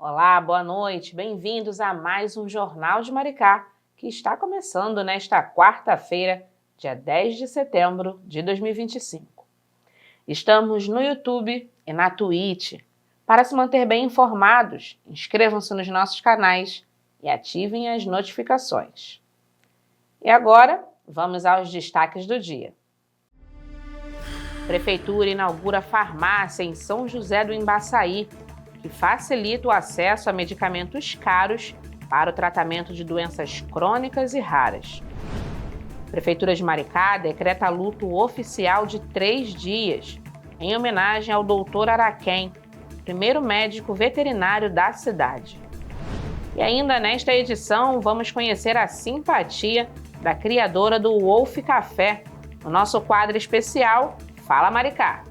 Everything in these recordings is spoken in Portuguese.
Olá, boa noite, bem-vindos a mais um Jornal de Maricá, que está começando nesta quarta-feira, dia 10 de setembro de 2025. Estamos no YouTube e na Twitch. Para se manter bem informados, inscrevam-se nos nossos canais e ativem as notificações. E agora, vamos aos destaques do dia. Prefeitura inaugura farmácia em São José do Imbaçaí, que facilita o acesso a medicamentos caros para o tratamento de doenças crônicas e raras. Prefeitura de Maricá decreta luto oficial de 3 dias, em homenagem ao Dr. Araquém, primeiro médico veterinário da cidade. E ainda nesta edição, vamos conhecer a simpatia da criadora do Wolf Café, no nosso quadro especial Fala Maricá.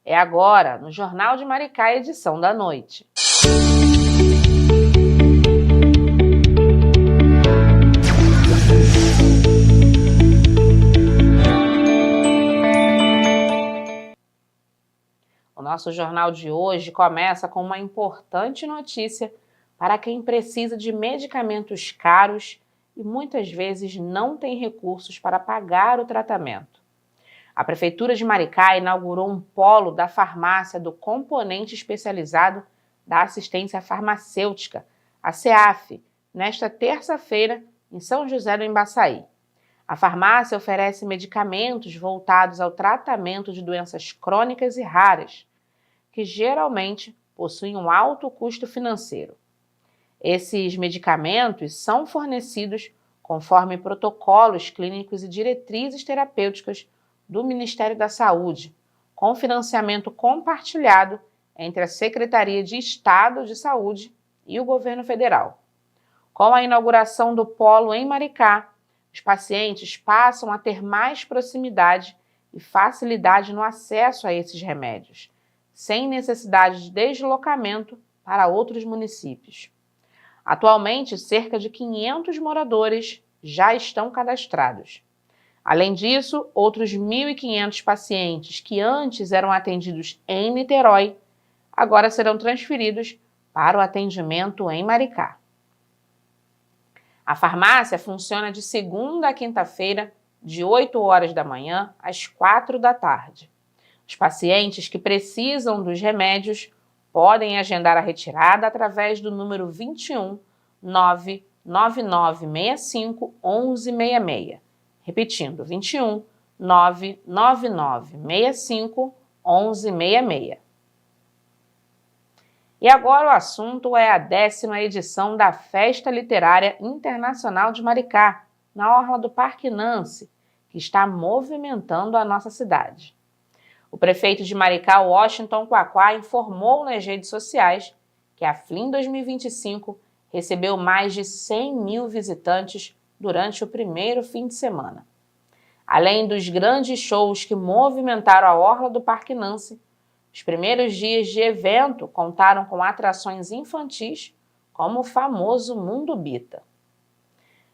É agora, no Jornal de Maricá, edição da noite. O nosso jornal de hoje começa com uma importante notícia para quem precisa de medicamentos caros e muitas vezes não tem recursos para pagar o tratamento. A Prefeitura de Maricá inaugurou um polo da farmácia do Componente Especializado da Assistência Farmacêutica, a CEAF, nesta terça-feira, em São José do Imbaçaí. A farmácia oferece medicamentos voltados ao tratamento de doenças crônicas e raras, que geralmente possuem um alto custo financeiro. Esses medicamentos são fornecidos conforme protocolos clínicos e diretrizes terapêuticas do Ministério da Saúde, com financiamento compartilhado entre a Secretaria de Estado de Saúde e o Governo Federal. Com a inauguração do polo em Maricá, os pacientes passam a ter mais proximidade e facilidade no acesso a esses remédios, sem necessidade de deslocamento para outros municípios. Atualmente, cerca de 500 moradores já estão cadastrados. Além disso, outros 1.500 pacientes que antes eram atendidos em Niterói, agora serão transferidos para o atendimento em Maricá. A farmácia funciona de segunda a quinta-feira, de 8 horas da manhã às 4 da tarde. Os pacientes que precisam dos remédios podem agendar a retirada através do número 21 99965 1166. Repetindo, 21 99965 1166. E agora o assunto é a 10ª edição da Festa Literária Internacional de Maricá, na orla do Parque Nancy, que está movimentando a nossa cidade. O prefeito de Maricá, Washington Quaquá, informou nas redes sociais que a FLIM 2025 recebeu mais de 100 mil visitantes durante o primeiro fim de semana. Além dos grandes shows que movimentaram a orla do Parque Nancy, os primeiros dias de evento contaram com atrações infantis, como o famoso Mundo Bita.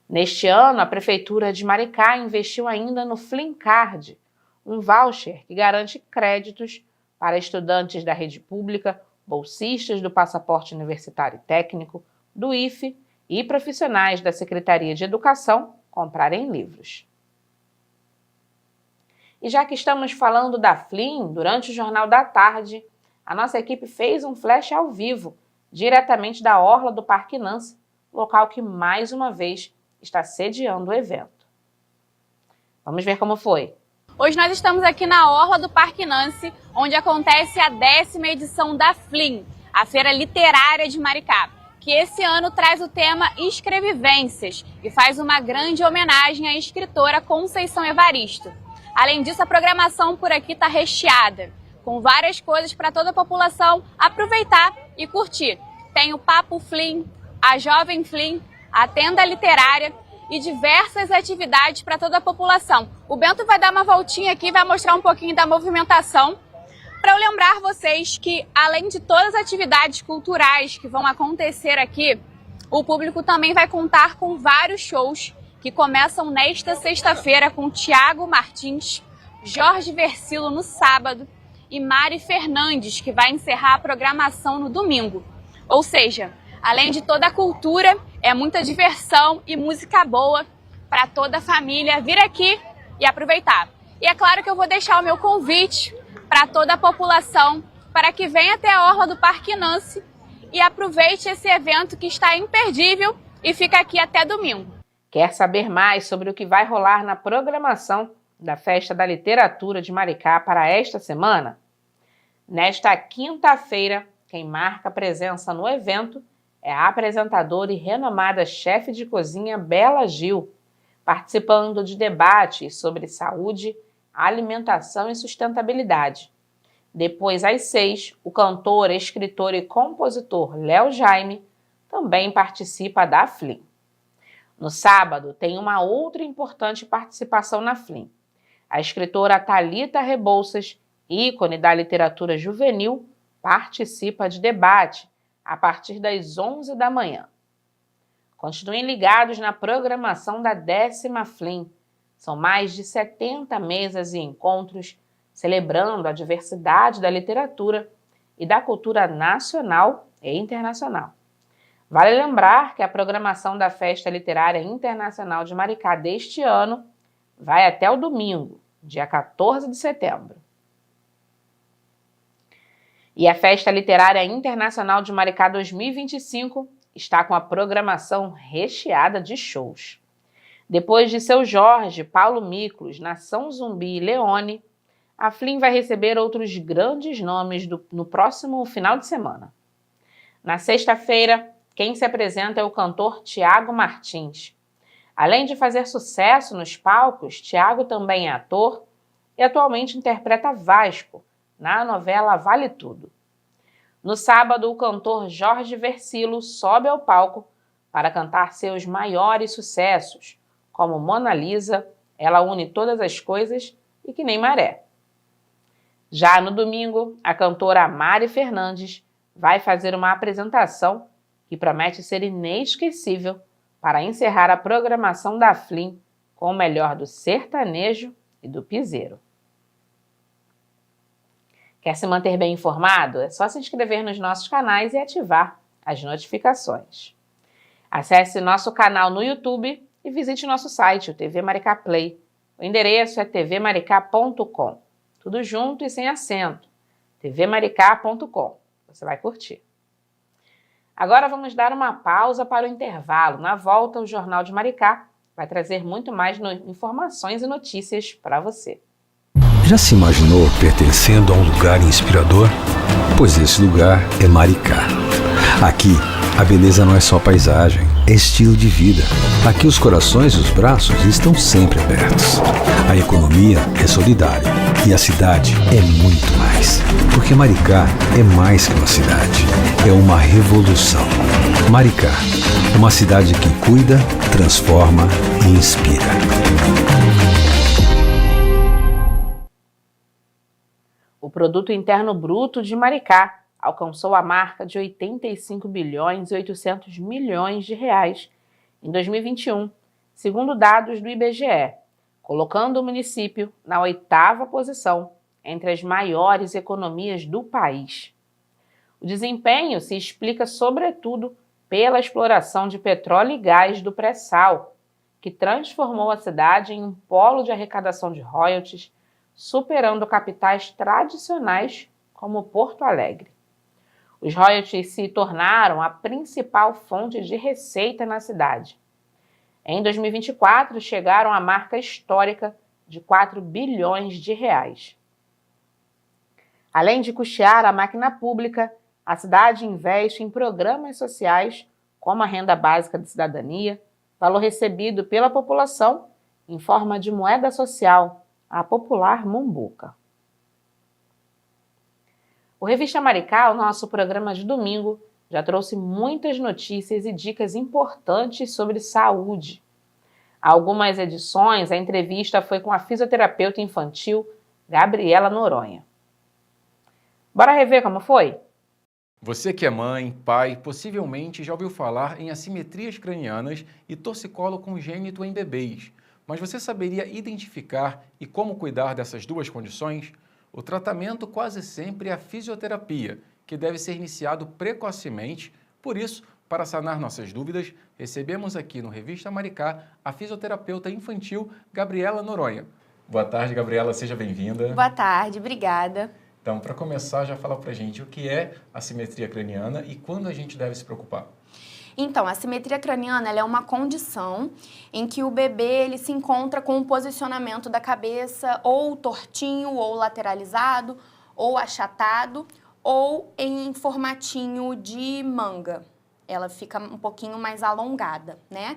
Neste ano, a Prefeitura de Maricá investiu ainda no Flimcard, um voucher que garante créditos para estudantes da rede pública, bolsistas do Passaporte Universitário Técnico, do IFE e profissionais da Secretaria de Educação comprarem livros. E já que estamos falando da FLIM, durante o Jornal da Tarde, a nossa equipe fez um flash ao vivo, diretamente da orla do Parque Nancy, local que mais uma vez está sediando o evento. Vamos ver como foi. Hoje nós estamos aqui na orla do Parque Nancy, onde acontece a 10ª edição da FLIM, a Feira Literária de Maricá, que esse ano traz o tema Escrevivências e faz uma grande homenagem à escritora Conceição Evaristo. Além disso, a programação por aqui está recheada, com várias coisas para toda a população aproveitar e curtir. Tem o Papo FLIM, a Jovem FLIM, a Tenda Literária e diversas atividades para toda a população. O Bento vai dar uma voltinha aqui e vai mostrar um pouquinho da movimentação, para eu lembrar vocês que, além de todas as atividades culturais que vão acontecer aqui, o público também vai contar com vários shows que começam nesta sexta-feira com Tiago Martins, Jorge Versilo no sábado e Mari Fernandes, que vai encerrar a programação no domingo. Ou seja, além de toda a cultura, é muita diversão e música boa para toda a família vir aqui e aproveitar. E é claro que eu vou deixar o meu convite para toda a população para que venha até a orla do Parque Nance e aproveite esse evento que está imperdível e fica aqui até domingo. Quer saber mais sobre o que vai rolar na programação da Festa da Literatura de Maricá para esta semana? Nesta quinta-feira, quem marca presença no evento é a apresentadora e renomada chefe de cozinha Bela Gil, participando de debates sobre saúde, alimentação e sustentabilidade. Depois, às 6, o cantor, escritor e compositor Léo Jaime também participa da Flim. No sábado, tem uma outra importante participação na Flim. A escritora Thalita Rebouças, ícone da literatura juvenil, participa de debate a partir das 11 da manhã. Continuem ligados na programação da 10ª Flim. São mais de 70 mesas e encontros celebrando a diversidade da literatura e da cultura nacional e internacional. Vale lembrar que a programação da Festa Literária Internacional de Maricá deste ano vai até o domingo, dia 14 de setembro. E a Festa Literária Internacional de Maricá 2025 está com a programação recheada de shows. Depois de Seu Jorge, Paulo Miklos, Nação Zumbi e Leone, a Flim vai receber outros grandes nomes no próximo final de semana. Na sexta-feira, quem se apresenta é o cantor Tiago Martins. Além de fazer sucesso nos palcos, Tiago também é ator e atualmente interpreta Vasco na novela Vale Tudo. No sábado, o cantor Jorge Versilo sobe ao palco para cantar seus maiores sucessos, como Mona Lisa, Ela Une Todas as Coisas e Que Nem Maré. Já no domingo, a cantora Mari Fernandes vai fazer uma apresentação que promete ser inesquecível para encerrar a programação da Flim com o melhor do sertanejo e do piseiro. Quer se manter bem informado? É só se inscrever nos nossos canais e ativar as notificações. Acesse nosso canal no YouTube e visite nosso site, o TV Maricá Play. O endereço é tvmaricá.com. Tudo junto e sem acento. tvmaricá.com. Você vai curtir. Agora vamos dar uma pausa para o intervalo. Na volta, o Jornal de Maricá vai trazer muito mais informações e notícias para você. Já se imaginou pertencendo a um lugar inspirador? Pois esse lugar é Maricá. Aqui, a beleza não é só paisagem, é estilo de vida. Aqui os corações e os braços estão sempre abertos. A economia é solidária e a cidade é muito mais. Porque Maricá é mais que uma cidade, é uma revolução. Maricá, uma cidade que cuida, transforma e inspira. O Produto Interno Bruto de Maricá alcançou a marca de 85 bilhões e 800 milhões de reais em 2021, segundo dados do IBGE, colocando o município na 8ª posição entre as maiores economias do país. O desempenho se explica, sobretudo, pela exploração de petróleo e gás do pré-sal, que transformou a cidade em um polo de arrecadação de royalties, superando capitais tradicionais como Porto Alegre. Os royalties se tornaram a principal fonte de receita na cidade. Em 2024, chegaram à marca histórica de 4 bilhões de reais. Além de custear a máquina pública, a cidade investe em programas sociais como a Renda Básica de Cidadania, valor recebido pela população em forma de moeda social, a popular Mumbuca. O Revista Maricá, o nosso programa de domingo, já trouxe muitas notícias e dicas importantes sobre saúde. Há algumas edições, a entrevista foi com a fisioterapeuta infantil Gabriela Noronha. Bora rever como foi? Você que é mãe, pai, possivelmente já ouviu falar em assimetrias cranianas e torcicolo congênito em bebês. Mas você saberia identificar e como cuidar dessas duas condições? O tratamento quase sempre é a fisioterapia, que deve ser iniciado precocemente. Por isso, para sanar nossas dúvidas, recebemos aqui no Revista Maricá a fisioterapeuta infantil Gabriela Noronha. Boa tarde, Gabriela, seja bem-vinda. Boa tarde, obrigada. Então, para começar, já fala para a gente o que é assimetria craniana e quando a gente deve se preocupar. Então, a assimetria craniana ela é uma condição em que o bebê ele se encontra com o posicionamento da cabeça ou tortinho, ou lateralizado, ou achatado, ou em formatinho de manga. Ela fica um pouquinho mais alongada, né?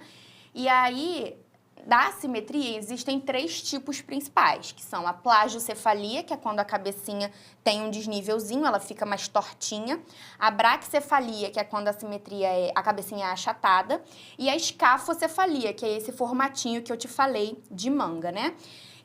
E aí, da assimetria, existem 3 tipos principais, que são a plagiocefalia, que é quando a cabecinha tem um desnívelzinho, ela fica mais tortinha, a braquicefalia, que é quando a cabecinha é achatada, e a escafocefalia, que é esse formatinho que eu te falei de manga, né?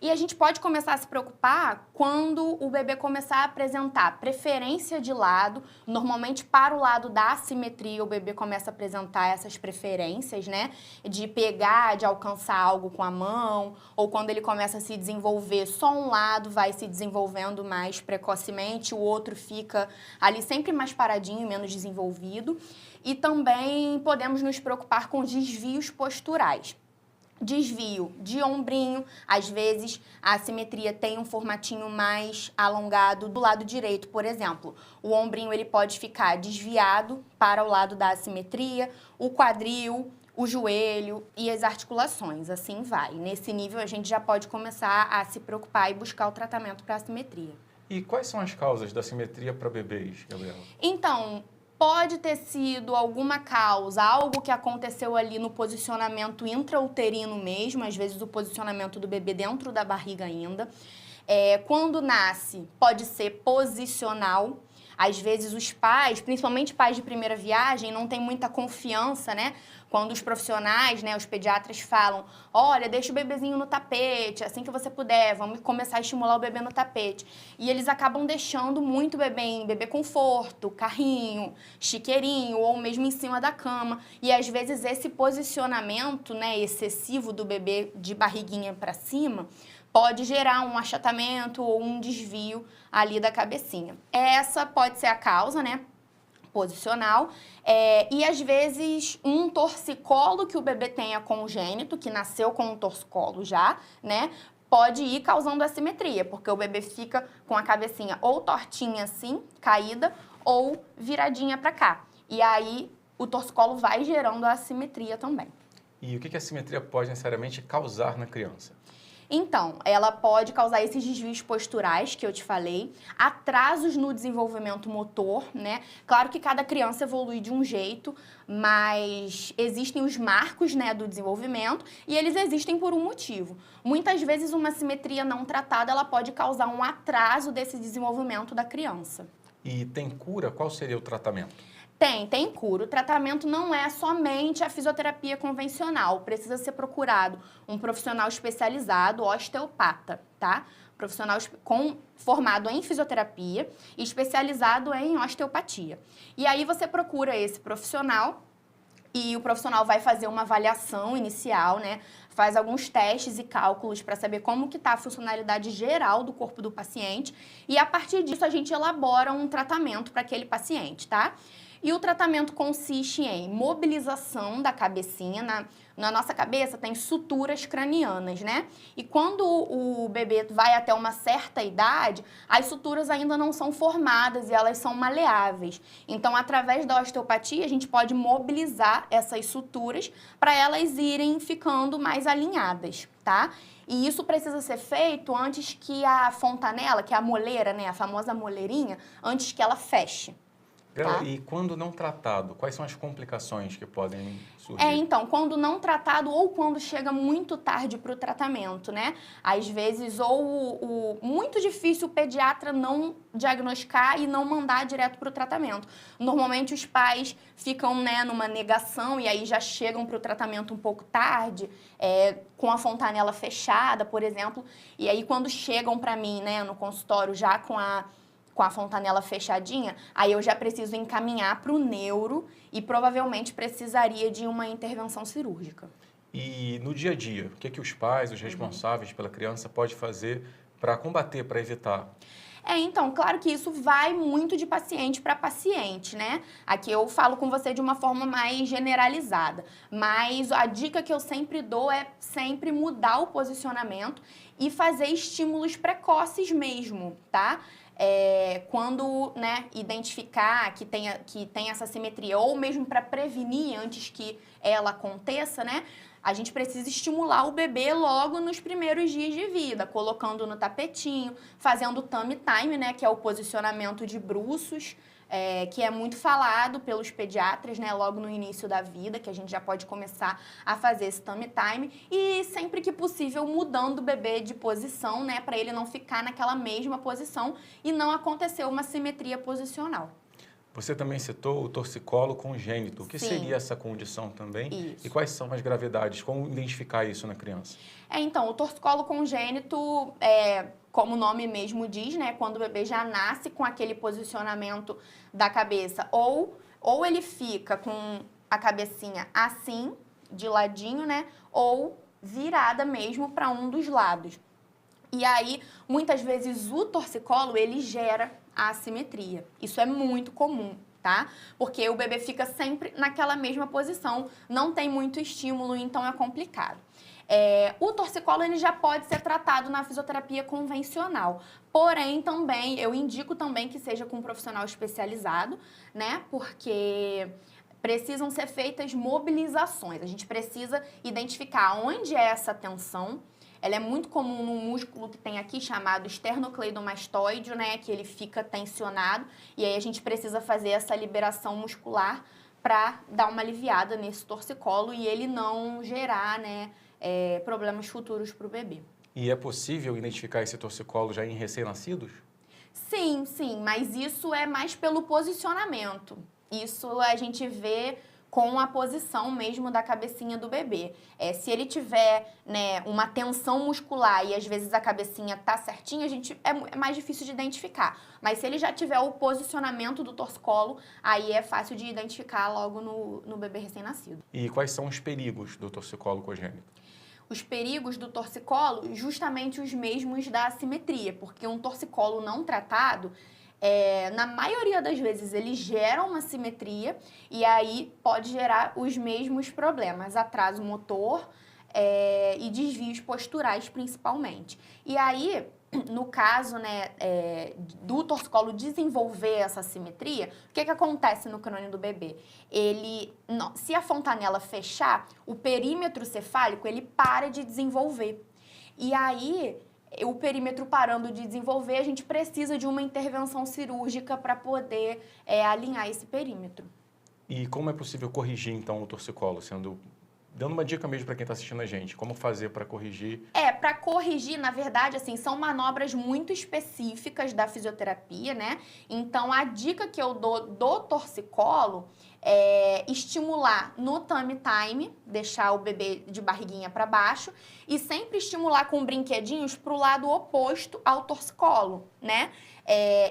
E a gente pode começar a se preocupar quando o bebê começar a apresentar preferência de lado. Normalmente, para o lado da assimetria, o bebê começa a apresentar essas preferências, né? De pegar, de alcançar algo com a mão, ou quando ele começa a se desenvolver, só um lado vai se desenvolvendo mais precocemente, o outro fica ali sempre mais paradinho, menos desenvolvido. E também podemos nos preocupar com desvios posturais. Desvio de ombrinho, às vezes a assimetria tem um formatinho mais alongado do lado direito, por exemplo. O ombrinho ele pode ficar desviado para o lado da assimetria, o quadril, o joelho e as articulações, assim vai. Nesse nível a gente já pode começar a se preocupar e buscar o tratamento para assimetria. E quais são as causas da assimetria para bebês, Gabriela? Então, pode ter sido alguma causa, algo que aconteceu ali no posicionamento intrauterino mesmo, às vezes o posicionamento do bebê dentro da barriga ainda. Quando nasce, pode ser posicional. Às vezes os pais, principalmente pais de primeira viagem, não têm muita confiança, né? Quando os profissionais, né, os pediatras falam, olha, deixa o bebezinho no tapete, assim que você puder, vamos começar a estimular o bebê no tapete. E eles acabam deixando muito o bebê em bebê conforto, carrinho, chiqueirinho ou mesmo em cima da cama. E às vezes esse posicionamento, né, excessivo do bebê de barriguinha para cima pode gerar um achatamento ou um desvio ali da cabecinha. Essa pode ser a causa, né? Posicional, e às vezes um torcicolo que o bebê tenha congênito, que nasceu com um torcicolo já, né, pode ir causando assimetria, porque o bebê fica com a cabecinha ou tortinha assim, caída, ou viradinha para cá. E aí o torcicolo vai gerando a assimetria também. E o que a assimetria pode necessariamente causar na criança? Então, ela pode causar esses desvios posturais que eu te falei, atrasos no desenvolvimento motor, né? Claro que cada criança evolui de um jeito, mas existem os marcos, né, do desenvolvimento e eles existem por um motivo. Muitas vezes uma assimetria não tratada, ela pode causar um atraso desse desenvolvimento da criança. E tem cura? Qual seria o tratamento? Tem cura. O tratamento não é somente a fisioterapia convencional. Precisa ser procurado um profissional especializado, osteopata, tá? Profissional formado em fisioterapia e especializado em osteopatia. E aí você procura esse profissional e o profissional vai fazer uma avaliação inicial, né? Faz alguns testes e cálculos para saber como que está a funcionalidade geral do corpo do paciente e a partir disso a gente elabora um tratamento para aquele paciente, tá? E o tratamento consiste em mobilização da cabecinha. Na nossa cabeça tem suturas cranianas, né? E quando o bebê vai até uma certa idade, as suturas ainda não são formadas e elas são maleáveis. Então, através da osteopatia, a gente pode mobilizar essas suturas para elas irem ficando mais alinhadas, tá? E isso precisa ser feito antes que a fontanela, que é a moleira, né? A famosa moleirinha, antes que ela feche. Tá? E quando não tratado, quais são as complicações que podem surgir? Então, quando não tratado ou quando chega muito tarde para o tratamento, né? Às vezes, muito difícil o pediatra não diagnosticar e não mandar direto para o tratamento. Normalmente, os pais ficam, né, numa negação e aí já chegam para o tratamento um pouco tarde, com a fontanela fechada, por exemplo. E aí, quando chegam para mim, né, no consultório já com a fontanela fechadinha, aí eu já preciso encaminhar para o neuro e provavelmente precisaria de uma intervenção cirúrgica. E no dia a dia, o que os pais, os responsáveis pela criança podem fazer para combater, para evitar? Então, claro que isso vai muito de paciente para paciente, né? Aqui eu falo com você de uma forma mais generalizada, mas a dica que eu sempre dou é sempre mudar o posicionamento e fazer estímulos precoces mesmo, tá? Quando, né, identificar que tem essa assimetria, ou mesmo para prevenir antes que ela aconteça, né? A gente precisa estimular o bebê logo nos primeiros dias de vida, colocando no tapetinho, fazendo tummy time, né, que é o posicionamento de bruços, que é muito falado pelos pediatras, né, logo no início da vida, que a gente já pode começar a fazer esse tummy time, e sempre que possível mudando o bebê de posição, né, para ele não ficar naquela mesma posição e não acontecer uma simetria posicional. Você também citou o torcicolo congênito. O que seria essa condição também? Isso. E quais são as gravidades? Como identificar isso na criança? Então, o torcicolo congênito, como o nome mesmo diz, né, quando o bebê já nasce com aquele posicionamento da cabeça, ou ele fica com a cabecinha assim, de ladinho, né, ou virada mesmo para um dos lados. E aí, muitas vezes, o torcicolo, ele gera a assimetria. Isso é muito comum, tá? Porque o bebê fica sempre naquela mesma posição, não tem muito estímulo, então é complicado. O torcicolo, ele já pode ser tratado na fisioterapia convencional. Porém, também, eu indico também que seja com um profissional especializado, né? Porque precisam ser feitas mobilizações. A gente precisa identificar onde é essa tensão. Ela é muito comum no músculo que tem aqui, chamado esternocleidomastoide, né? Que ele fica tensionado. E aí a gente precisa fazer essa liberação muscular para dar uma aliviada nesse torcicolo e ele não gerar, né, problemas futuros para o bebê. E é possível identificar esse torcicolo já em recém-nascidos? Sim, mas isso é mais pelo posicionamento. Isso a gente vê com a posição mesmo da cabecinha do bebê. Se ele tiver, né, uma tensão muscular e às vezes a cabecinha tá certinha, é mais difícil de identificar. Mas se ele já tiver o posicionamento do torcicolo, aí é fácil de identificar logo no bebê recém-nascido. E quais são os perigos do torcicolo congênito? Os perigos do torcicolo, justamente os mesmos da assimetria, porque um torcicolo não tratado, na maioria das vezes, ele gera uma assimetria e aí pode gerar os mesmos problemas, atraso motor e desvios posturais, principalmente. E aí, no caso, né, do torcicolo desenvolver essa assimetria, o que acontece no crânio do bebê? Se a fontanela fechar, o perímetro cefálico, ele para de desenvolver. E aí, o perímetro parando de desenvolver, a gente precisa de uma intervenção cirúrgica para poder alinhar esse perímetro. E como é possível corrigir, então, o torcicolo, dando uma dica mesmo para quem está assistindo a gente, como fazer para corrigir? Para corrigir, na verdade, assim, são manobras muito específicas da fisioterapia, né? Então, a dica que eu dou do torcicolo é estimular no tummy time, deixar o bebê de barriguinha para baixo e sempre estimular com brinquedinhos para o lado oposto ao torcicolo, né?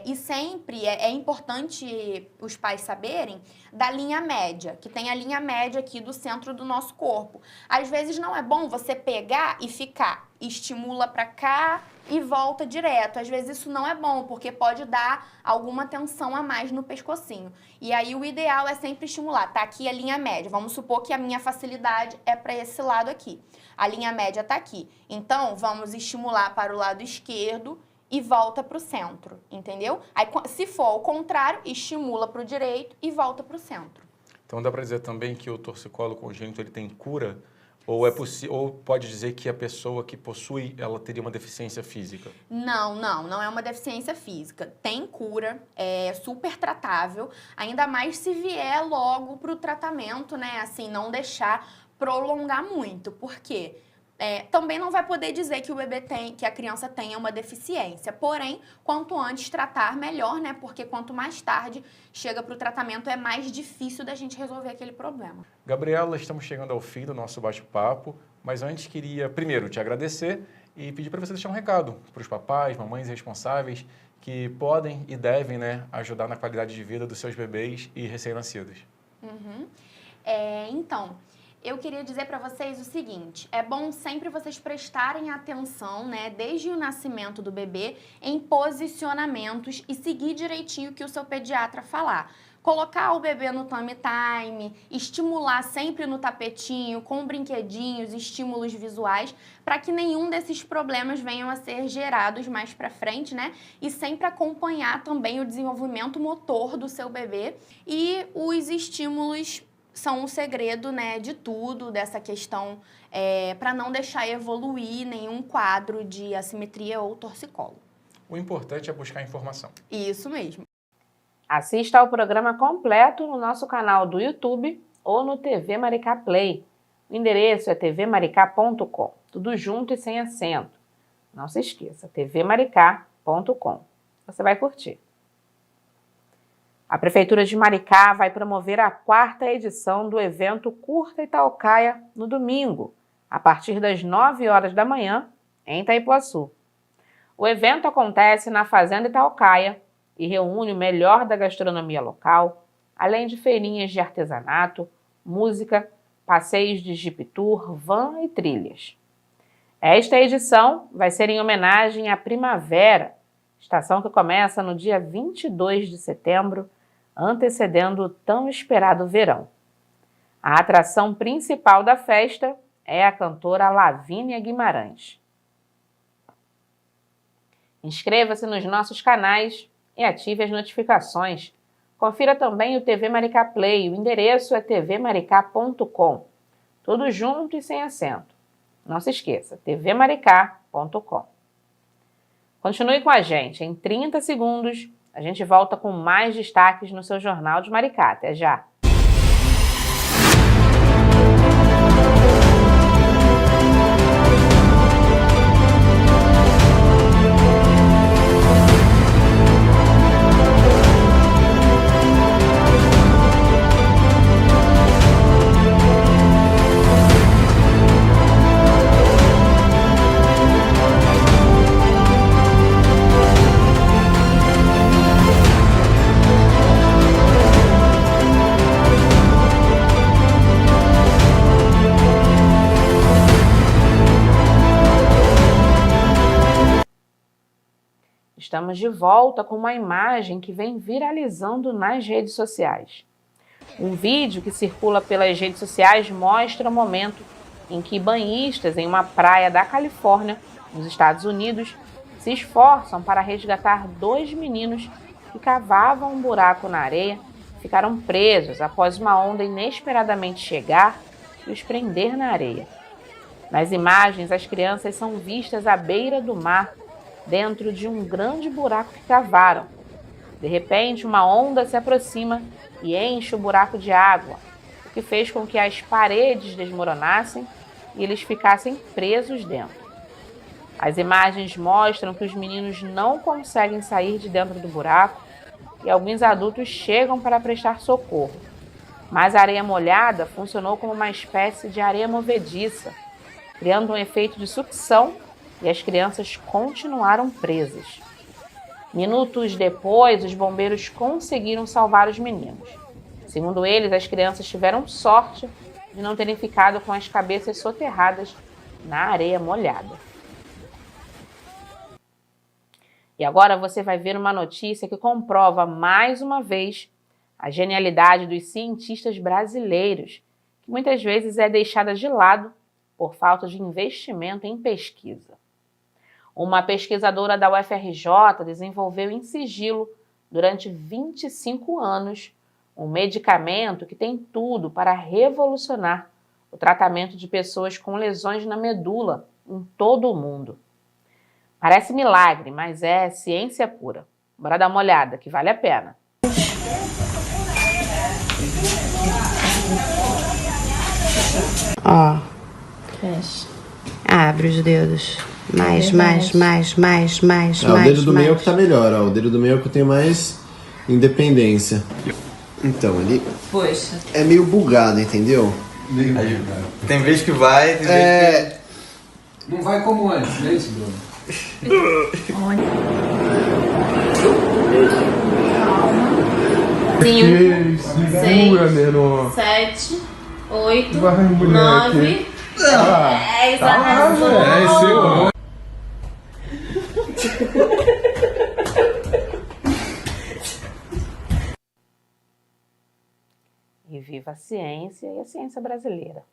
E sempre é importante os pais saberem da linha média, que tem a linha média aqui do centro do nosso corpo. Às vezes não é bom você pegar e ficar, estimula para cá e volta direto. Às vezes isso não é bom, porque pode dar alguma tensão a mais no pescocinho. E aí o ideal é sempre estimular. Tá aqui a linha média. Vamos supor que a minha facilidade é para esse lado aqui. A linha média tá aqui. Então, vamos estimular para o lado esquerdo e volta para o centro, entendeu? Aí, se for ao contrário, estimula para o direito e volta para o centro. Então, dá para dizer também que o torcicolo congênito ele tem cura? Ou pode dizer que a pessoa que possui, ela teria uma deficiência física? Não é uma deficiência física. Tem cura, é super tratável, ainda mais se vier logo para o tratamento, né? Assim, não deixar prolongar muito. Por quê? Também não vai poder dizer que que a criança tenha uma deficiência. Porém, quanto antes tratar, melhor, né? Porque quanto mais tarde chega para o tratamento, é mais difícil da gente resolver aquele problema. Gabriela, estamos chegando ao fim do nosso bate-papo, mas antes queria, primeiro, te agradecer e pedir para você deixar um recado para os papais, mamães responsáveis que podem e devem, né, ajudar na qualidade de vida dos seus bebês e recém-nascidos. Então, eu queria dizer para vocês o seguinte, é bom sempre vocês prestarem atenção, né, desde o nascimento do bebê, em posicionamentos e seguir direitinho o que o seu pediatra falar. Colocar o bebê no tummy time, estimular sempre no tapetinho, com brinquedinhos, estímulos visuais, para que nenhum desses problemas venham a ser gerados mais para frente, né? E sempre acompanhar também o desenvolvimento motor do seu bebê. E os estímulos são o segredo, né, de tudo, dessa questão, para não deixar evoluir nenhum quadro de assimetria ou torcicolo. O importante é buscar informação. Isso mesmo. Assista ao programa completo no nosso canal do YouTube ou no TV Maricá Play. O endereço é tvmaricá.com, tudo junto e sem acento. Não se esqueça, tvmaricá.com. Você vai curtir. A Prefeitura de Maricá vai promover a 4ª edição do evento Curta Itaucaia no domingo, a partir das 9 horas da manhã, em Itaipuaçu. O evento acontece na Fazenda Itaucaia e reúne o melhor da gastronomia local, além de feirinhas de artesanato, música, passeios de Jeep Tour, van e trilhas. Esta edição vai ser em homenagem à Primavera, estação que começa no dia 22 de setembro, antecedendo o tão esperado verão. A atração principal da festa é a cantora Lavínia Guimarães. Inscreva-se nos nossos canais e ative as notificações. Confira também o TV Maricá Play, o endereço é tvmaricá.com. Tudo junto e sem acento. Não se esqueça, tvmaricá.com. Continue com a gente, em 30 segundos a gente volta com mais destaques no seu Jornal de Maricá. Até já! Estamos de volta com uma imagem que vem viralizando nas redes sociais. Um vídeo que circula pelas redes sociais mostra o momento em que banhistas em uma praia da Califórnia, nos Estados Unidos, se esforçam para resgatar 2 meninos que cavavam um buraco na areia e ficaram presos após uma onda inesperadamente chegar e os prender na areia. Nas imagens, as crianças são vistas à beira do mar, dentro de um grande buraco que cavaram. De repente, uma onda se aproxima e enche o buraco de água, o que fez com que as paredes desmoronassem e eles ficassem presos dentro. As imagens mostram que os meninos não conseguem sair de dentro do buraco e alguns adultos chegam para prestar socorro. Mas a areia molhada funcionou como uma espécie de areia movediça, criando um efeito de sucção e as crianças continuaram presas. Minutos depois, os bombeiros conseguiram salvar os meninos. Segundo eles, as crianças tiveram sorte de não terem ficado com as cabeças soterradas na areia molhada. E agora você vai ver uma notícia que comprova mais uma vez a genialidade dos cientistas brasileiros, que muitas vezes é deixada de lado por falta de investimento em pesquisa. Uma pesquisadora da UFRJ desenvolveu em sigilo, durante 25 anos, um medicamento que tem tudo para revolucionar o tratamento de pessoas com lesões na medula em todo o mundo. Parece milagre, mas é ciência pura. Bora dar uma olhada, que vale a pena. Ó, abre os dedos. Mais. O dedo do meio é o que tá melhor, ó. O dedo do meio é o que eu tenho mais independência. Então, ele é meio bugado, entendeu? Aí, tem vez que vai, tem vez que... Não vai como antes, não é isso, Bruno? 5, 6, 7, 8, 9, 10, arrasou! E viva a ciência e a ciência brasileira.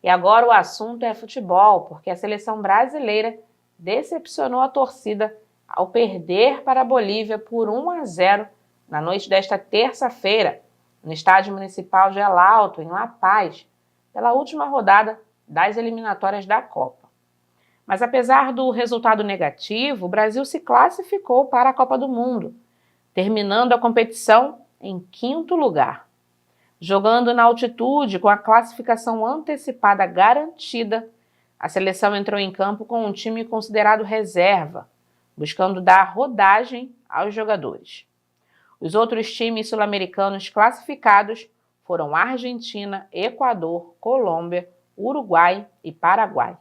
E agora o assunto é futebol, porque a seleção brasileira decepcionou a torcida ao perder para a Bolívia por 1-0 na noite desta terça-feira, no Estádio Municipal de El Alto, em La Paz, pela última rodada das eliminatórias da Copa. Mas apesar do resultado negativo, o Brasil se classificou para a Copa do Mundo, terminando a competição em 5º lugar. Jogando na altitude com a classificação antecipada garantida, a seleção entrou em campo com um time considerado reserva, buscando dar rodagem aos jogadores. Os outros times sul-americanos classificados foram Argentina, Equador, Colômbia, Uruguai e Paraguai.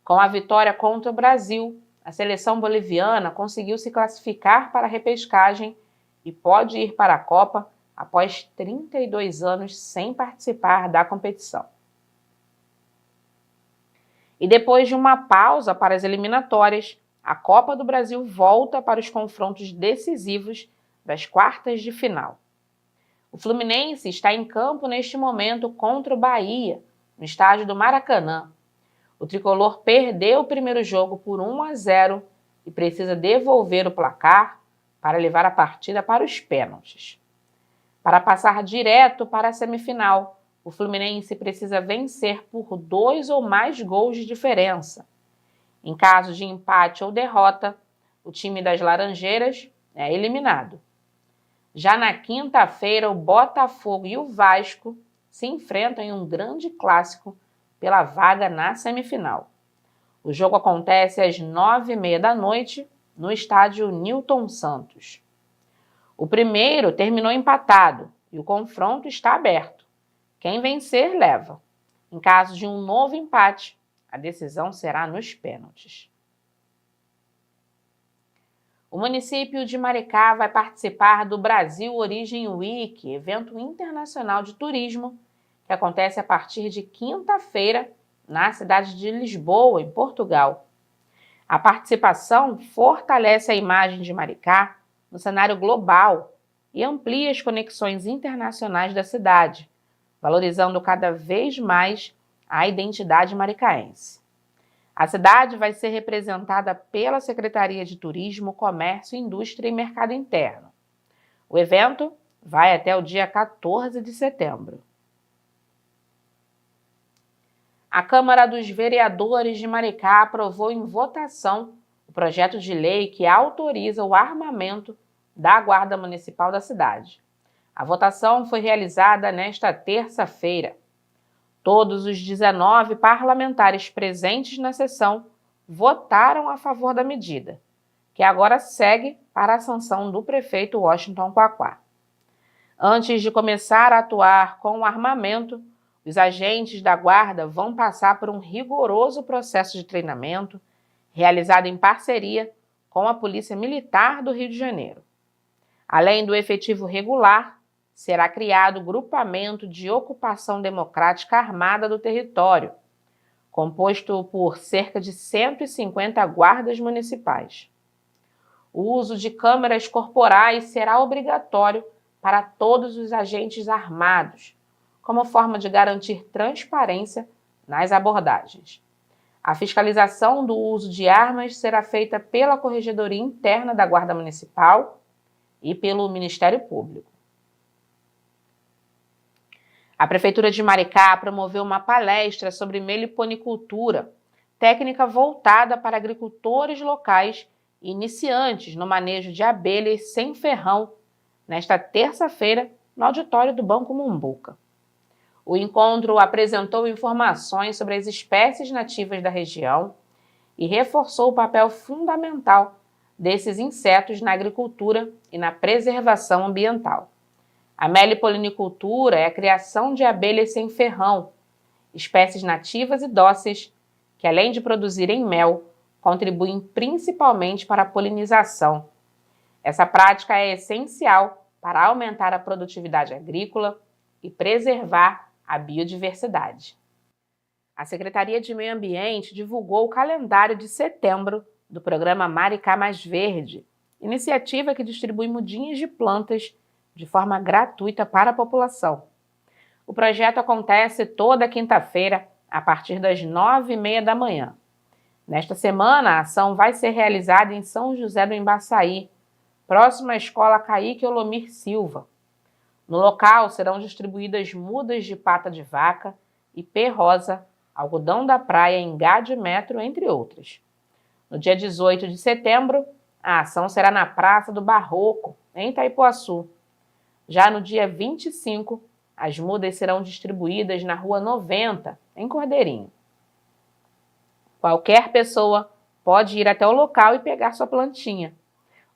Com a vitória contra o Brasil, a seleção boliviana conseguiu se classificar para a repescagem e pode ir para a Copa após 32 anos sem participar da competição. E depois de uma pausa para as eliminatórias, a Copa do Brasil volta para os confrontos decisivos das quartas de final. O Fluminense está em campo neste momento contra o Bahia, no estádio do Maracanã. O tricolor perdeu o primeiro jogo por 1-0 e precisa devolver o placar para levar a partida para os pênaltis. Para passar direto para a semifinal, o Fluminense precisa vencer por 2 ou mais gols de diferença. Em caso de empate ou derrota, o time das Laranjeiras é eliminado. Já na quinta-feira, o Botafogo e o Vasco se enfrentam em um grande clássico pela vaga na semifinal. O jogo acontece às 9h30 da noite no estádio Newton Santos. O primeiro terminou empatado e o confronto está aberto. Quem vencer, leva. Em caso de um novo empate, a decisão será nos pênaltis. O município de Maricá vai participar do Brasil Origem Week, evento internacional de turismo, que acontece a partir de quinta-feira na cidade de Lisboa, em Portugal. A participação fortalece a imagem de Maricá no cenário global e amplia as conexões internacionais da cidade, valorizando cada vez mais a identidade maricaense. A cidade vai ser representada pela Secretaria de Turismo, Comércio, Indústria e Mercado Interno. O evento vai até o dia 14 de setembro. A Câmara dos Vereadores de Maricá aprovou em votação o projeto de lei que autoriza o armamento da Guarda Municipal da cidade. A votação foi realizada nesta terça-feira. Todos os 19 parlamentares presentes na sessão votaram a favor da medida, que agora segue para a sanção do prefeito Washington Quaquá. Antes de começar a atuar com o armamento, os agentes da Guarda vão passar por um rigoroso processo de treinamento, realizado em parceria com a Polícia Militar do Rio de Janeiro. Além do efetivo regular, será criado o Grupamento de Ocupação Democrática Armada do território, composto por cerca de 150 guardas municipais. O uso de câmeras corporais será obrigatório para todos os agentes armados, como forma de garantir transparência nas abordagens. A fiscalização do uso de armas será feita pela Corregedoria Interna da Guarda Municipal e pelo Ministério Público. A Prefeitura de Maricá promoveu uma palestra sobre meliponicultura, técnica voltada para agricultores locais e iniciantes no manejo de abelhas sem ferrão, nesta terça-feira, no auditório do Banco Mumbuca. O encontro apresentou informações sobre as espécies nativas da região e reforçou o papel fundamental desses insetos na agricultura e na preservação ambiental. A melipolinicultura é a criação de abelhas sem ferrão, espécies nativas e dóceis que, além de produzirem mel, contribuem principalmente para a polinização. Essa prática é essencial para aumentar a produtividade agrícola e preservar a biodiversidade. A Secretaria de Meio Ambiente divulgou o calendário de setembro do programa Maricá Mais Verde, iniciativa que distribui mudinhas de plantas de forma gratuita para a população. O projeto acontece toda quinta-feira, a partir das 9h30 da manhã. Nesta semana, a ação vai ser realizada em São José do Embaçaí, próximo à Escola Caíque Olomir Silva. No local serão distribuídas mudas de pata de vaca, ipê rosa, algodão da praia, engá de metro, entre outras. No dia 18 de setembro, a ação será na Praça do Barroco, em Itaipuaçu. Já no dia 25, as mudas serão distribuídas na Rua 90, em Cordeirinho. Qualquer pessoa pode ir até o local e pegar sua plantinha.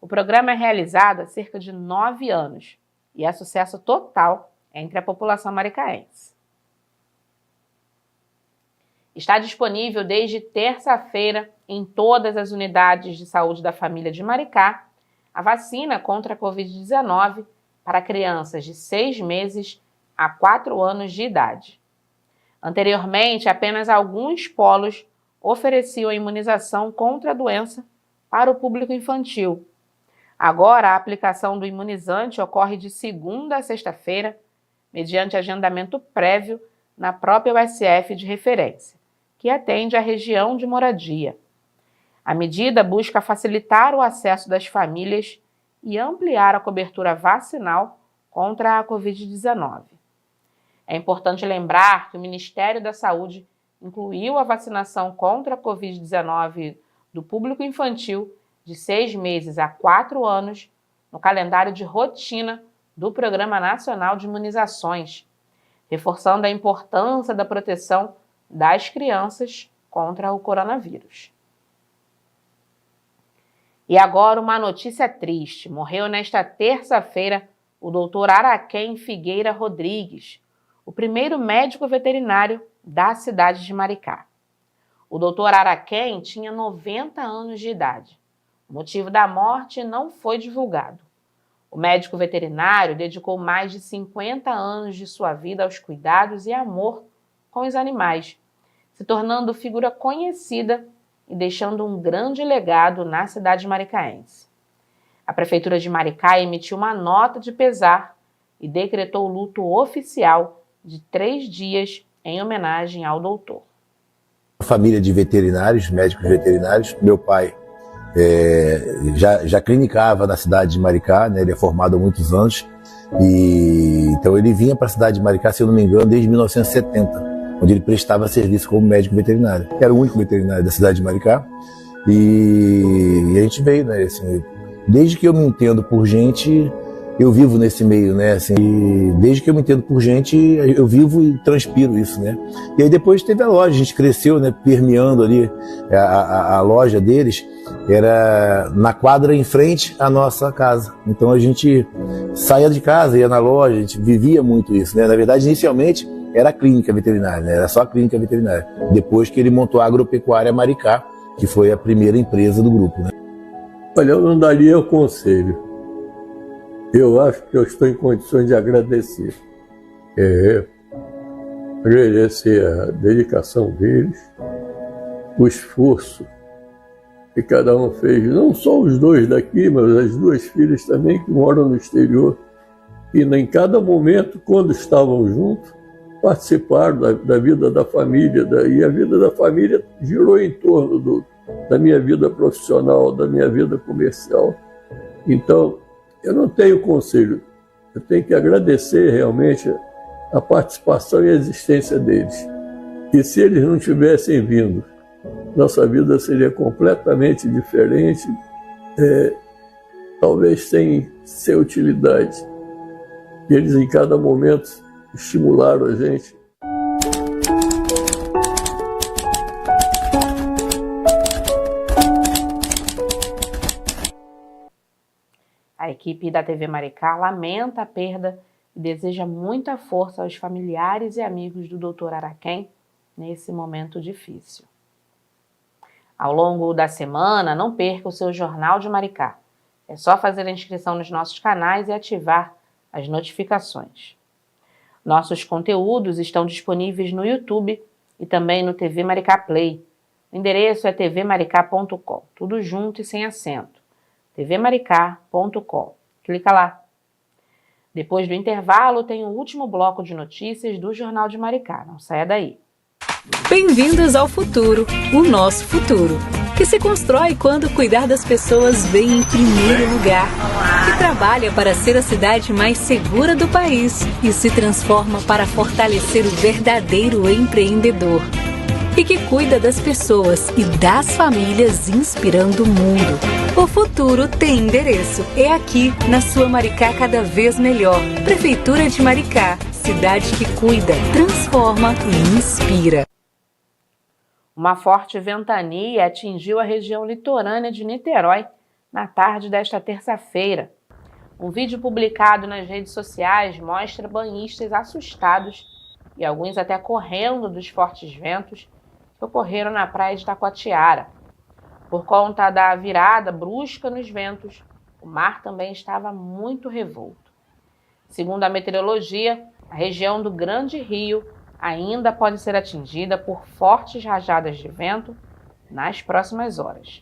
O programa é realizado há cerca de 9 anos e é sucesso total entre a população maricaense. Está disponível desde terça-feira em todas as unidades de saúde da família de Maricá a vacina contra a Covid-19 para crianças de 6 meses a 4 anos de idade. Anteriormente, apenas alguns polos ofereciam a imunização contra a doença para o público infantil. Agora, a aplicação do imunizante ocorre de segunda a sexta-feira, mediante agendamento prévio na própria USF de referência, que atende a região de moradia. A medida busca facilitar o acesso das famílias e ampliar a cobertura vacinal contra a Covid-19. É importante lembrar que o Ministério da Saúde incluiu a vacinação contra a Covid-19 do público infantil de 6 meses a 4 anos no calendário de rotina do Programa Nacional de Imunizações, reforçando a importância da proteção das crianças contra o coronavírus. E agora uma notícia triste. Morreu nesta terça-feira o Dr. Araquém Figueira Rodrigues, o primeiro médico veterinário da cidade de Maricá. O Dr. Araquém tinha 90 anos de idade. O motivo da morte não foi divulgado. O médico veterinário dedicou mais de 50 anos de sua vida aos cuidados e amor com os animais, se tornando figura conhecida e deixando um grande legado na cidade maricaense. A Prefeitura de Maricá emitiu uma nota de pesar e decretou luto oficial de 3 dias em homenagem ao doutor. Família de veterinários, médicos veterinários. Meu pai já clinicava na cidade de Maricá, né? Ele é formado há muitos anos, e então ele vinha para a cidade de Maricá, se eu não me engano, desde 1970. Onde ele prestava serviço como médico veterinário. Era o único veterinário da cidade de Maricá. E a gente veio, né? Assim, desde que eu me entendo por gente, eu vivo nesse meio, né? Assim, e desde que eu me entendo por gente, eu vivo e transpiro isso, né? E aí depois teve a loja, a gente cresceu, né? Permeando ali a loja deles, era na quadra em frente à nossa casa. Então a gente saía de casa, ia na loja, a gente vivia muito isso, né? Na verdade, inicialmente, era a clínica veterinária, né? Era só a clínica veterinária. Depois que ele montou a Agropecuária Maricá, que foi a primeira empresa do grupo, né? Olha, eu não daria o conselho. Eu acho que eu estou em condições de agradecer. Agradecer a dedicação deles, o esforço que cada um fez. Não só os dois daqui, mas as 2 filhas também que moram no exterior. E em cada momento, quando estavam juntos, participaram da vida da família, e a vida da família girou em torno da minha vida profissional, da minha vida comercial. Então, eu não tenho conselho, eu tenho que agradecer realmente a participação e a existência deles. E se eles não tivessem vindo, nossa vida seria completamente diferente, talvez sem utilidade. E eles em cada momento estimularam a gente. A equipe da TV Maricá lamenta a perda e deseja muita força aos familiares e amigos do Dr. Araquém nesse momento difícil. Ao longo da semana, não perca o seu Jornal de Maricá. É só fazer a inscrição nos nossos canais e ativar as notificações. Nossos conteúdos estão disponíveis no YouTube e também no TV Maricá Play. O endereço é tvmaricá.com, tudo junto e sem acento. tvmaricá.com. Clica lá. Depois do intervalo, tem o último bloco de notícias do Jornal de Maricá. Não saia daí. Bem-vindos ao futuro, o nosso futuro, que se constrói quando cuidar das pessoas vem em primeiro lugar, que trabalha para ser a cidade mais segura do país e se transforma para fortalecer o verdadeiro empreendedor, e que cuida das pessoas e das famílias inspirando o mundo. O futuro tem endereço, é aqui, na sua Maricá cada vez melhor. Prefeitura de Maricá, cidade que cuida, transforma e inspira. Uma forte ventania atingiu a região litorânea de Niterói na tarde desta terça-feira. Um vídeo publicado nas redes sociais mostra banhistas assustados e alguns até correndo dos fortes ventos que ocorreram na praia de Taquatiara. Por conta da virada brusca nos ventos, o mar também estava muito revolto. Segundo a meteorologia, a região do Grande Rio ainda pode ser atingida por fortes rajadas de vento nas próximas horas.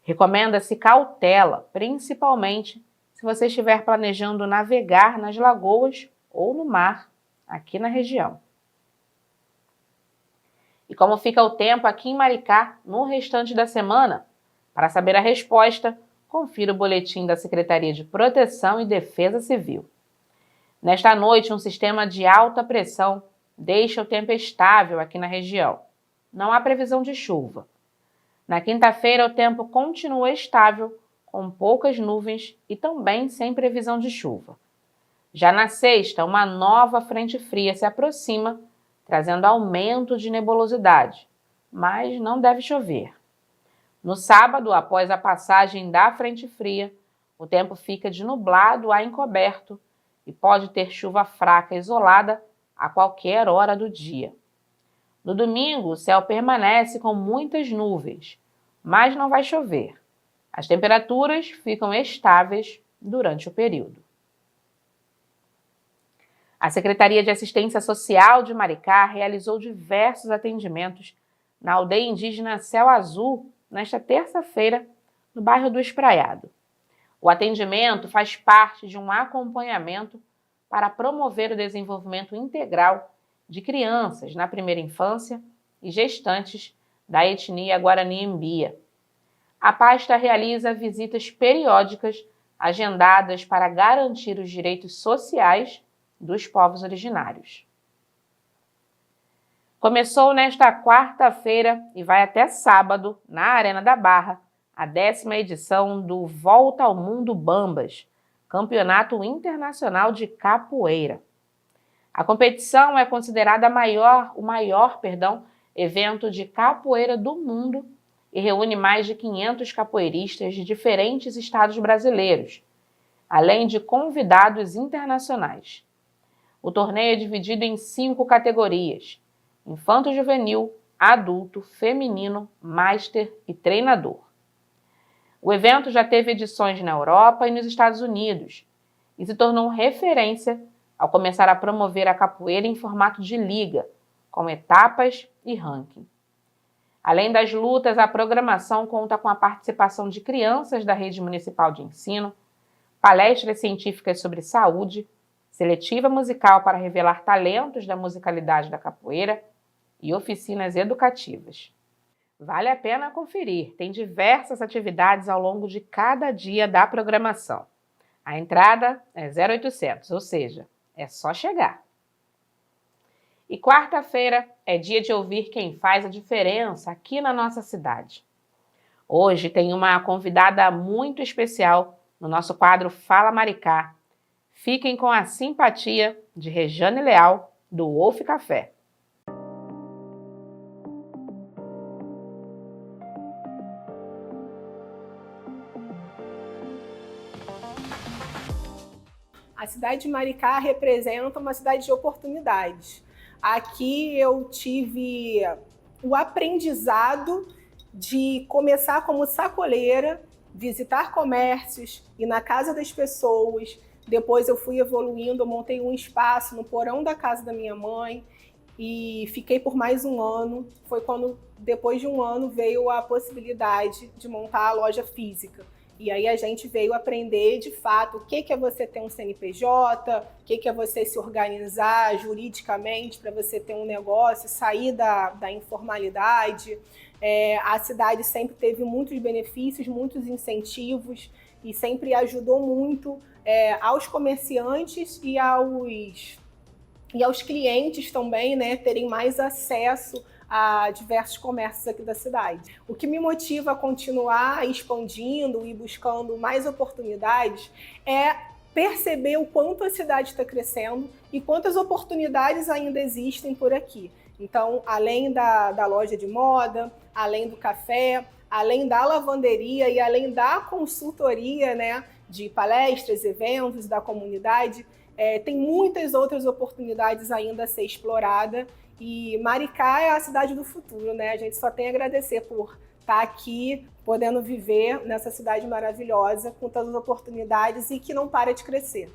Recomenda-se cautela, principalmente se você estiver planejando navegar nas lagoas ou no mar aqui na região. E como fica o tempo aqui em Maricá no restante da semana? Para saber a resposta, confira o boletim da Secretaria de Proteção e Defesa Civil. Nesta noite, um sistema de alta pressão deixa o tempo estável aqui na região. Não há previsão de chuva. Na quinta-feira, o tempo continua estável, com poucas nuvens e também sem previsão de chuva. Já na sexta, uma nova frente fria se aproxima, trazendo aumento de nebulosidade, mas não deve chover. No sábado, após a passagem da frente fria, o tempo fica de nublado a encoberto e pode ter chuva fraca isolada a qualquer hora do dia. No domingo, o céu permanece com muitas nuvens, mas não vai chover. As temperaturas ficam estáveis durante o período. A Secretaria de Assistência Social de Maricá realizou diversos atendimentos na aldeia indígena Céu Azul nesta terça-feira, no bairro do Espraiado. O atendimento faz parte de um acompanhamento para promover o desenvolvimento integral de crianças na primeira infância e gestantes da etnia Guarani-Mbia. A pasta realiza visitas periódicas agendadas para garantir os direitos sociais dos povos originários. Começou nesta quarta-feira e vai até sábado, na Arena da Barra, a 10ª edição do Volta ao Mundo Bambas, Campeonato Internacional de Capoeira. A competição é considerada o maior evento de capoeira do mundo e reúne mais de 500 capoeiristas de diferentes estados brasileiros, além de convidados internacionais. O torneio é dividido em 5 categorias: infanto-juvenil, adulto, feminino, master e treinador. O evento já teve edições na Europa e nos Estados Unidos e se tornou referência ao começar a promover a capoeira em formato de liga, com etapas e ranking. Além das lutas, a programação conta com a participação de crianças da rede municipal de ensino, palestras científicas sobre saúde, seletiva musical para revelar talentos da musicalidade da capoeira e oficinas educativas. Vale a pena conferir, tem diversas atividades ao longo de cada dia da programação. A entrada é 0800, ou seja, é só chegar. E quarta-feira é dia de ouvir quem faz a diferença aqui na nossa cidade. Hoje tem uma convidada muito especial no nosso quadro Fala Maricá. Fiquem com a simpatia de Rejane Leal, do Wolf Café. A cidade de Maricá representa uma cidade de oportunidades. Aqui eu tive o aprendizado de começar como sacoleira, visitar comércios, ir na casa das pessoas, Depois eu fui evoluindo, eu montei um espaço no porão da casa da minha mãe e fiquei por mais um ano. Foi quando, depois de um ano, veio a possibilidade de montar a loja física. E aí a gente veio aprender, de fato, o que é você ter um CNPJ, o que é você se organizar juridicamente para você ter um negócio, sair da informalidade. A cidade sempre teve muitos benefícios, muitos incentivos e sempre ajudou muito aos comerciantes e aos clientes também, né, terem mais acesso a diversos comércios aqui da cidade. O que me motiva a continuar expandindo e buscando mais oportunidades é perceber o quanto a cidade está crescendo e quantas oportunidades ainda existem por aqui. Então, além da loja de moda, além do café, além da lavanderia e além da consultoria, né, de palestras, eventos da comunidade, tem muitas outras oportunidades ainda a ser explorada. E Maricá é a cidade do futuro, né? A gente só tem a agradecer por estar aqui, podendo viver nessa cidade maravilhosa, com todas as oportunidades e que não para de crescer.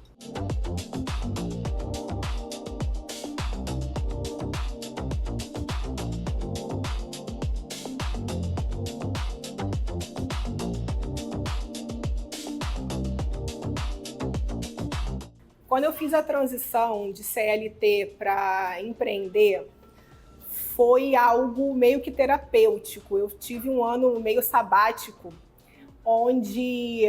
Quando eu fiz a transição de CLT para empreender, foi algo meio que terapêutico. Eu tive um ano meio sabático, onde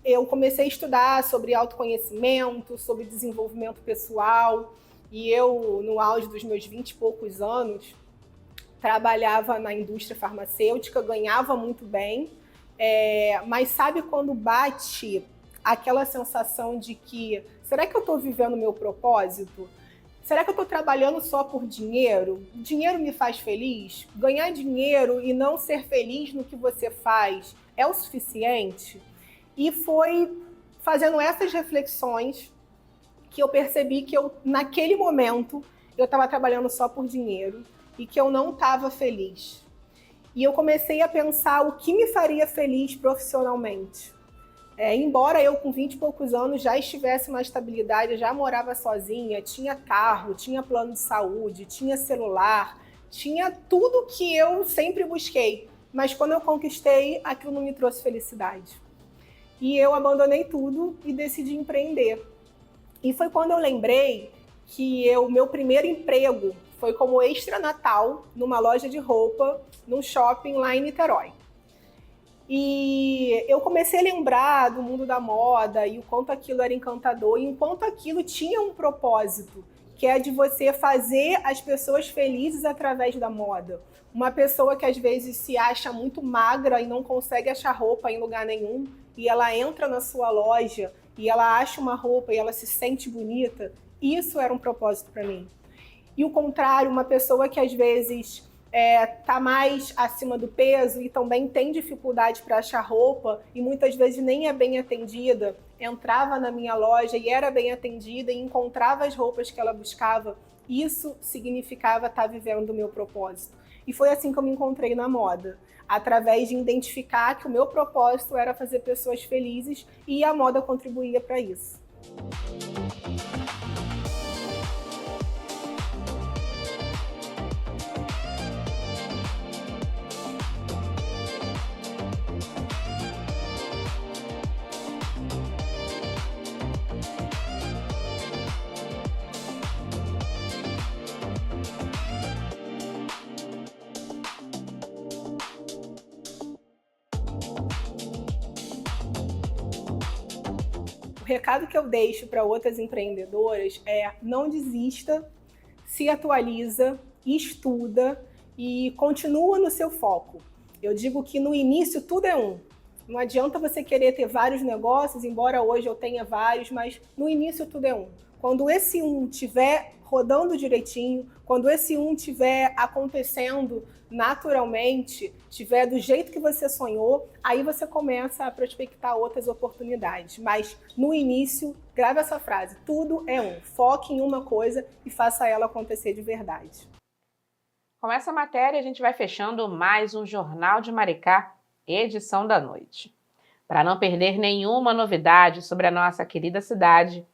eu comecei a estudar sobre autoconhecimento, sobre desenvolvimento pessoal, e eu, no auge dos meus 20 e poucos anos, trabalhava na indústria farmacêutica, ganhava muito bem, mas sabe quando bate aquela sensação de que, será que eu estou vivendo o meu propósito? Será que eu estou trabalhando só por dinheiro? O dinheiro me faz feliz? Ganhar dinheiro e não ser feliz no que você faz é o suficiente? E foi fazendo essas reflexões que eu percebi que naquele momento, eu estava trabalhando só por dinheiro e que eu não estava feliz. E eu comecei a pensar o que me faria feliz profissionalmente. Embora eu, com 20 e poucos anos, já estivesse uma estabilidade, já morava sozinha, tinha carro, tinha plano de saúde, tinha celular, tinha tudo que eu sempre busquei. Mas quando eu conquistei, aquilo não me trouxe felicidade. E eu abandonei tudo e decidi empreender. E foi quando eu lembrei que meu primeiro emprego foi como extra natal numa loja de roupa, num shopping lá em Niterói. E eu comecei a lembrar do mundo da moda e o quanto aquilo era encantador e o quanto aquilo tinha um propósito, que é de você fazer as pessoas felizes através da moda. Uma pessoa que às vezes se acha muito magra e não consegue achar roupa em lugar nenhum, e ela entra na sua loja e ela acha uma roupa e ela se sente bonita, isso era um propósito para mim. E o contrário, uma pessoa que às vezes tá mais acima do peso e também tem dificuldade para achar roupa e muitas vezes nem é bem atendida, entrava na minha loja e era bem atendida e encontrava as roupas que ela buscava, isso significava estar vivendo o meu propósito. E foi assim que eu me encontrei na moda, através de identificar que o meu propósito era fazer pessoas felizes e a moda contribuía para isso. O recado que eu deixo para outras empreendedoras é: não desista, se atualiza, estuda e continua no seu foco. Eu digo que no início tudo é um. Não adianta você querer ter vários negócios, embora hoje eu tenha vários, mas no início tudo é um. Quando esse um estiver rodando direitinho, quando esse um estiver acontecendo naturalmente, estiver do jeito que você sonhou, aí você começa a prospectar outras oportunidades. Mas no início, grave essa frase, tudo é um. Foque em uma coisa e faça ela acontecer de verdade. Com essa matéria, a gente vai fechando mais um Jornal de Maricá, edição da noite. Para não perder nenhuma novidade sobre a nossa querida cidade,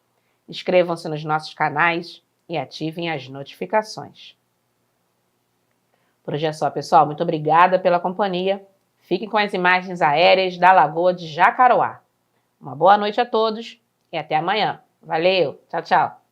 inscrevam-se nos nossos canais e ativem as notificações. Por hoje é só, pessoal. Muito obrigada pela companhia. Fiquem com as imagens aéreas da Lagoa de Jacaroá. Uma boa noite a todos e até amanhã. Valeu! Tchau, tchau!